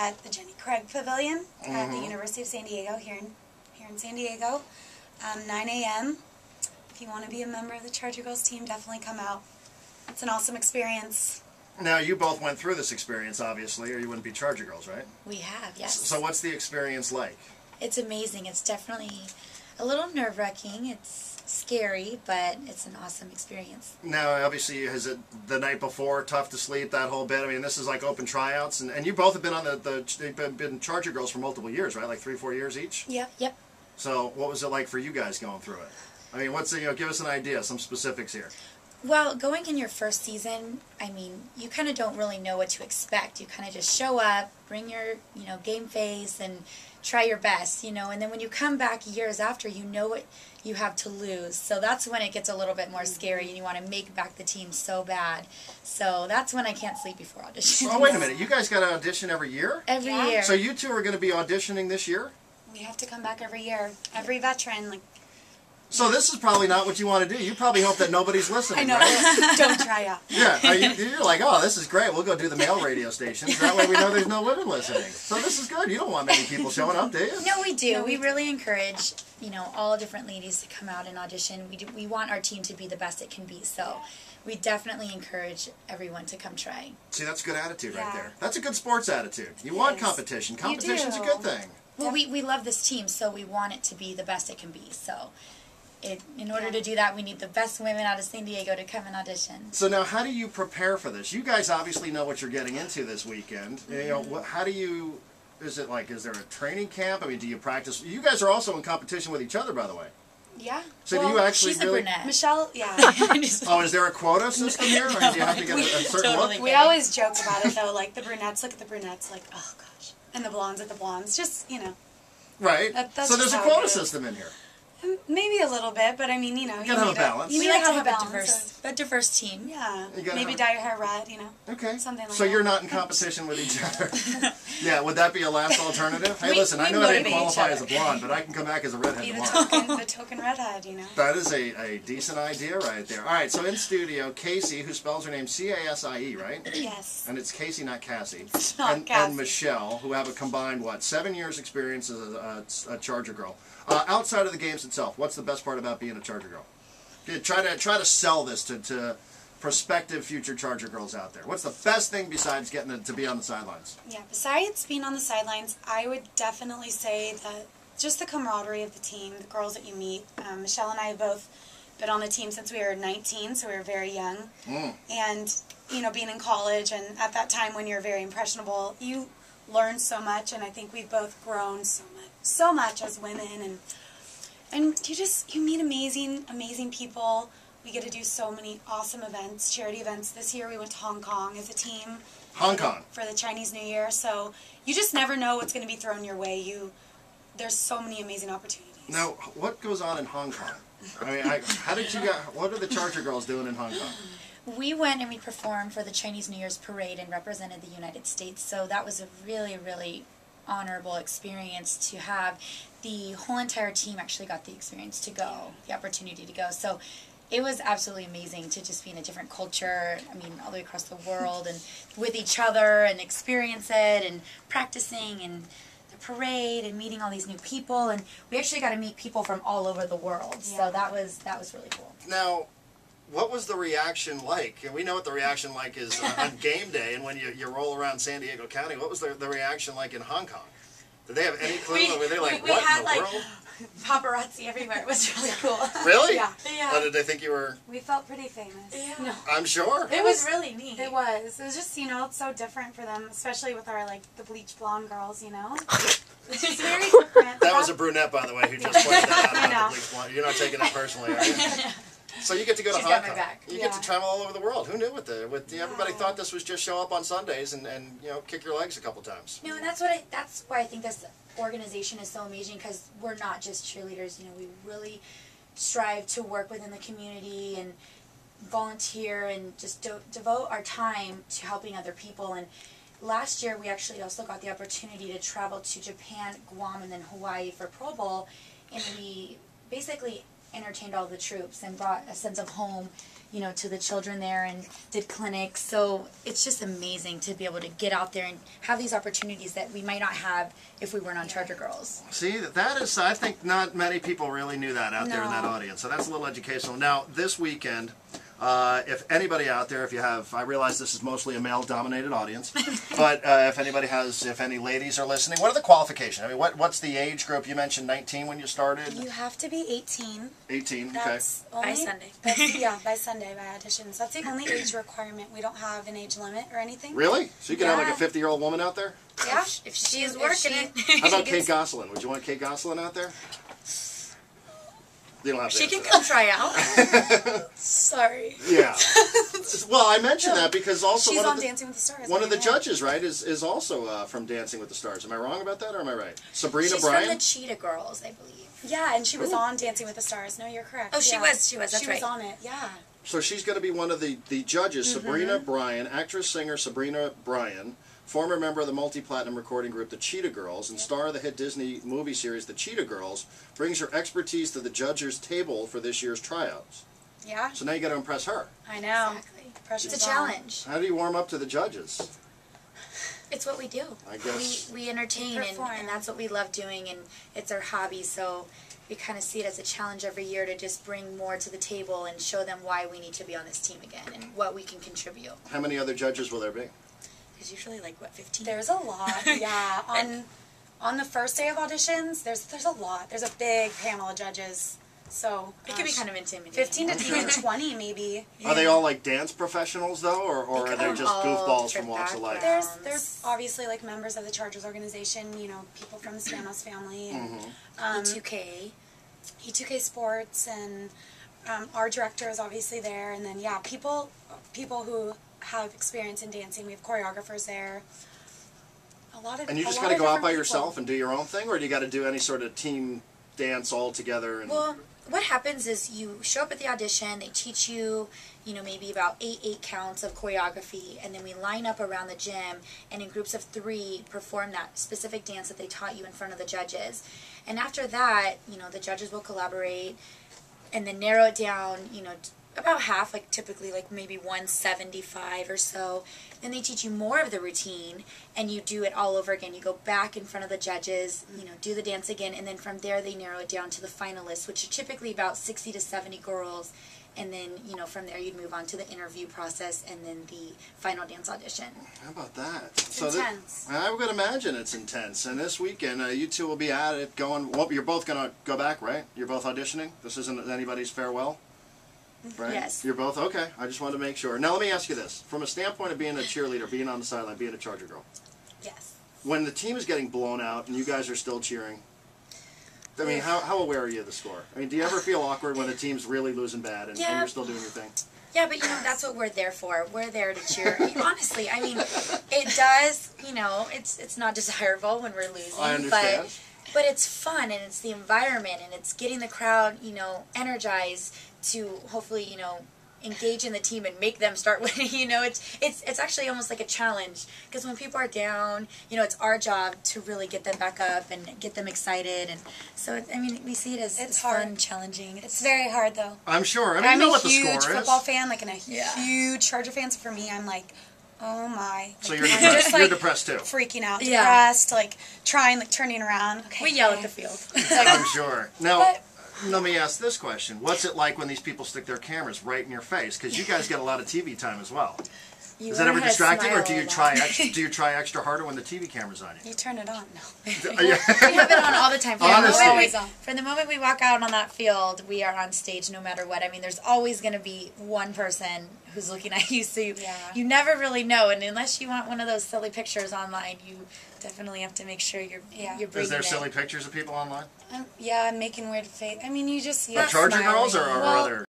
at the Jenny Craig Pavilion at the University of San Diego here in San Diego, 9 a.m. If you want to be a member of the Charger Girls team, definitely come out. It's an awesome experience. Now, you both went through this experience, obviously, or you wouldn't be Charger Girls, right? We have, yes. So what's the experience like? It's amazing. It's definitely a little nerve-wracking. It's scary, but it's an awesome experience. Now, obviously, is it the night before, tough to sleep, that whole bit? I mean, this is like open tryouts, and you both have been on you've been Charger Girls for multiple years, right? Like 3 or 4 years each? Yep. So what was it like for you guys going through it? I mean, give us an idea, some specifics here. Well, going in your first season, I mean, you kind of don't really know what to expect. You kind of just show up, bring your, game face, and try your best, and then when you come back years after, you know what you have to lose. So that's when it gets a little bit more scary, and you want to make back the team so bad. So that's when I can't sleep before auditions. Oh, wait a minute. You guys got to audition every year? Every year. So you two are going to be auditioning this year? We have to come back every year. Every veteran, So this is probably not what you want to do. You probably hope that nobody's listening, I know. right? Don't try out. Yeah, you're like, oh, this is great. We'll go do the male radio stations. That way we know there's no women listening. So this is good. You don't want many people showing up, do you? No, we do. We really encourage, all different ladies to come out and audition. We want our team to be the best it can be. So we definitely encourage everyone to come try. See, that's a good attitude right there. That's a good sports attitude. You want competition. Competition's a good thing. Well, we love this team, so we want it to be the best it can be. So in order to do that, we need the best women out of San Diego to come and audition. So now, how do you prepare for this? You guys obviously know what you're getting into this weekend. How do you? Is there a training camp? I mean, do you practice? You guys are also in competition with each other, by the way. Yeah. So do you actually she's a brunette. Michelle, yeah. Oh, is there a quota system here, or do you have to get a certain look? We always joke about it though. Like the brunettes look at the brunettes, like, oh gosh, and the blondes at the blondes. Just Right. That's so there's a quota system in here. Maybe a little bit, but I mean, you gotta have a balance. We like to have a diverse team. Yeah. Maybe dye your hair red, Okay. Something like so that. you're not in competition with each other. Yeah, would that be a last alternative? Hey, listen, I know we I didn't motivate qualify each as a blonde, but I can come back as a redhead Be tomorrow. the token redhead, That is a decent idea right there. All right, so in studio, Casie, who spells her name C-A-S-I-E, right? Yes. And it's Casie, not Cassie. It's not Cassie. And Michelle, who have a combined, 7 years experience as a Charger Girl. Outside of the games itself, what's the best part about being a Charger Girl? Try to sell this to prospective future Charger Girls out there. What's the best thing besides getting to be on the sidelines? Yeah, besides being on the sidelines, I would definitely say that just the camaraderie of the team, the girls that you meet. Michelle and I have both been on the team since we were 19, so we were very young. And, being in college, and at that time when you're very impressionable, you learn so much, and I think we've both grown so much as women, and you meet amazing people. We get to do so many awesome events, charity events. This year we went to Hong Kong as a team. Hong Kong. For the Chinese New Year. So you just never know what's going to be thrown your way. There's so many amazing opportunities. Now, what goes on in Hong Kong? I mean, what are the Charger Girls doing in Hong Kong? We went and we performed for the Chinese New Year's parade and represented the United States. So that was a really, really honorable experience to have. The whole entire team actually got the experience to go, the opportunity to go. So it was absolutely amazing to just be in a different culture, all the way across the world, and with each other, and experience it, and practicing, and the parade, and meeting all these new people. And we actually got to meet people from all over the world. Yeah. So that was really cool. Now, what was the reaction like? And we know what the reaction like is on game day, and when you roll around San Diego County. What was the reaction like in Hong Kong? Did they have any clue? Were they like, what in the world? Paparazzi everywhere. It was really cool. Really? Yeah. Oh, did they think you were? We felt pretty famous. Yeah. No. I'm sure. It was really neat. It was just, it's so different for them, especially with our, the bleach blonde girls, It's just very different. That was a brunette, by the way, who just pointed that out about the bleach blonde. You're not taking it personally, are you? So you get to go to Hong Kong. You get to travel all over the world. Who knew everybody thought this was just show up on Sundays and kick your legs a couple times. No, and that's why I think this organization is so amazing, because we're not just cheerleaders. We really strive to work within the community and volunteer and just devote our time to helping other people. And last year we actually also got the opportunity to travel to Japan, Guam, and then Hawaii for Pro Bowl, and we basically entertained all the troops and brought a sense of home you know, to the children there and did clinics. So it's just amazing to be able to get out there and have these opportunities that we might not have if we weren't on Charger Girls. See, that is, I think not many people really knew that out there in that audience. So that's a little educational. Now, this weekend, if anybody out there, if you have, I realize this is mostly a male-dominated audience, but if any ladies are listening, what are the qualifications? I mean, what's the age group? You mentioned 19 when you started. You have to be 18. 18, That's okay. By Sunday. By Sunday, by auditions. That's the only age requirement. We don't have an age limit or anything. Really? So you can have like a 50-year-old woman out there? Yeah. If she's working it. How about Kate Gosselin? Would you want Kate Gosselin out there? You don't have to She answer can come try out. Sorry. Yeah. Well, I mentioned that because also she's on Dancing with the Stars. One of the judges, right, is also from Dancing with the Stars. Am I wrong about that, or am I right? Sabrina Bryan? She's from the Cheetah Girls, I believe. Yeah, and she was on Dancing with the Stars. No, you're correct. Oh, she was. That's right. She was on it, yeah. So she's going to be one of the judges, Sabrina Bryan, actress-singer Sabrina Bryan, former member of the multi-platinum recording group The Cheetah Girls, and star of the hit Disney movie series The Cheetah Girls, brings her expertise to the judges' table for this year's tryouts. Yeah. So now you got to impress her. I know. Exactly. Pressure's It's a on. challenge. How do you warm up to the judges? It's what we do. I guess. We entertain, and that's what we love doing, and it's our hobby, so we kind of see it as a challenge every year to just bring more to the table and show them why we need to be on this team again and what we can contribute. How many other judges will there be? There's usually like, what, 15? There's a lot, yeah. On the first day of auditions, there's a lot. There's a big panel of judges. So it can be kind of intimidating. 15 to even 20 maybe. Are they all like dance professionals though, or are they just goofballs from walks of life? There's obviously like members of the Chargers organization, you know, people from the Spanos family, and E2K Sports, and our director is obviously there, and then people who have experience in dancing. We have choreographers there. And you just got to go out by yourself and do your own thing, or do you got to do any sort of team dance all together? And well, what happens is you show up at the audition, they teach you, you know, maybe about 8 counts of choreography, and then we line up around the gym and in groups of 3 perform that specific dance that they taught you in front of the judges. And after that, you know, the judges will collaborate and then narrow it down, you know, about half, like typically like maybe 175 or so. Then they teach you more of the routine, and you do it all over again. You go back in front of the judges, you know, do the dance again, and then from there they narrow it down to the finalists, which are typically about 60 to 70 girls. And then, you know, from there you'd move on to the interview process and then the final dance audition. How about that? It's intense. I would imagine it's intense. And this weekend, you two will be at it going, well, you're both going to go back, right? You're both auditioning? This isn't anybody's farewell? Right? Yes. You're both? Okay. I just wanted to make sure. Now let me ask you this. From a standpoint of being a cheerleader, being on the sideline, being a Charger girl. Yes. When the team is getting blown out and you guys are still cheering, I mean, how aware are you of the score? I mean, do you ever feel awkward when the team's really losing bad and you're still doing your thing? Yeah, but you know, that's what we're there for. We're there to cheer. Honestly, I mean, it does, you know, it's not desirable when we're losing. I understand. But it's fun, and it's the environment, and it's getting the crowd, you know, energized to hopefully, you know, engage in the team and make them start winning. You know, it's actually almost like a challenge, because when people are down, you know, it's our job to really get them back up and get them excited. And so I mean, we see it as it's fun, challenging. It's very hard though. I'm sure. I mean, I'm you know a what the score huge is. football fan, like, and a huge Charger fan. So for me, I'm like, oh my. So like, you're I'm depressed. just, like, You're depressed too. Freaking out, Yeah. depressed, like trying, like turning around. Okay, We yell at the field. I'm sure. Now, let me ask this question. What's it like when these people stick their cameras right in your face? Because you guys get a lot of TV time as well. Is that ever distracting, or do you try extra harder when the TV camera's on you? You turn it on. No. We have it on all the time. Honestly. From the moment we walk out on that field, we are on stage no matter what. I mean, there's always going to be one person who's looking at you, so you never really know. And unless you want one of those silly pictures online, you definitely have to make sure you're bringing Is there it. silly pictures of people online? I'm making weird face. I mean, you just Of Charger girls or other?